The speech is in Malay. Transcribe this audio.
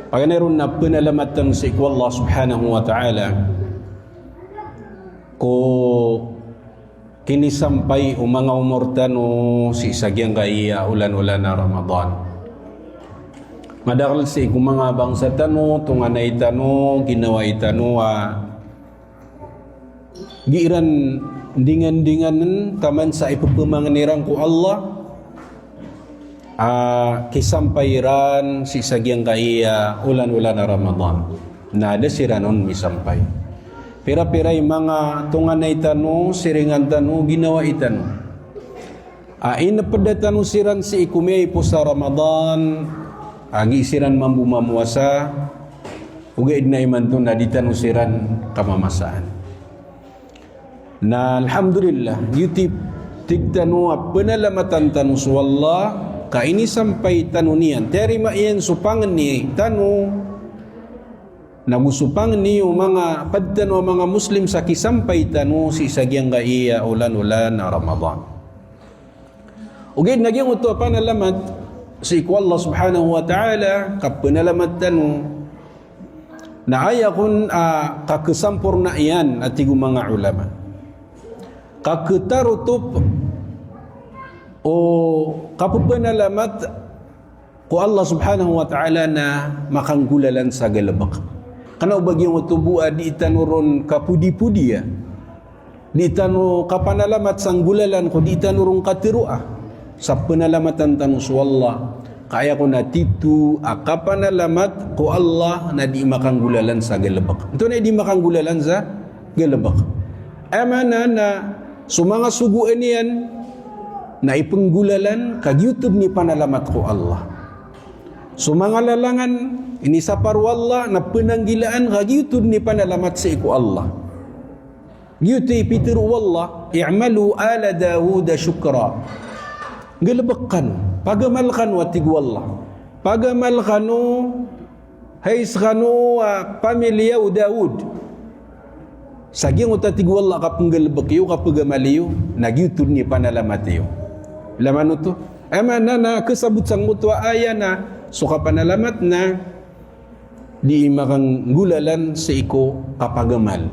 Paganaron na pinalamatan sa iku Allah subhanahu wa ta'ala ko kinisampay o mga umortano si isagyang kaya ulan-ulan na Ramadan. Madakal si iku mga bangsa tano, tunganay tano, ginawa itano, giiran dingan-dinganan taman sa ipapamanganirang ko Allah, kisampayran si isagyang kaya ulan-ulan na Ramadan. Nada siranon misampay. Pira-piray mga tunganay tano, siringan tano, ginawa itano. Inapadatan siran si ikumay po sa Ramadan, agi siran mambumamuasa, ugaid na iman to na ditano siran kamamasaan. Na alhamdulillah, yutip tigtano penalamatan tano sa Allah, kaini sampai tano niyan. Terima iyan supangan ni tano, nagusupang niyo mga padtan o mga Muslim sa kisampay tano si isagyang gaiya ulan-ulan na Ramadan. Ugid naging uto panalamat si Allah subhanahu wa ta'ala kapanalamat tano na ayakon kakesampur na iyan at tigo mga ulama. Kaketarutup o kapanalamat ko Allah subhanahu wa ta'ala na makanggulalan sa galabak. Kanau bagyang utubua di itanuron kapudi-pudi ya. Di itanu kapanalamat sanggulalan ko di itanurong katirua. Sa penalamatan tanu su Allah. Kaya ko na titu kapanalamat ko Allah na di makanggulalan sa galabak. Ito na di makanggulalan sa galabak. Amana na sumanga suguan yan na ipenggulalan kag YouTube ni panalamat ko Allah. Sumanga lalangan ini sapar wallah na penanggilaan kagiyutod ni panalamat sa iku Allah. Giyuti pitiru wallah i'malu ala Dawud syukra. Galabakkan, pagamalkan watig wallah. Pagamalkanu haiskanu pamilya Dawud. Sagyang utatig wallah kapanggalabak iyo kapagamaliyo nagyutod ni panalamat iyo. Laman ito. Amana na kasabot sang mutwa aya na suka panalamat na di makang gulalan sa iko kapagamal.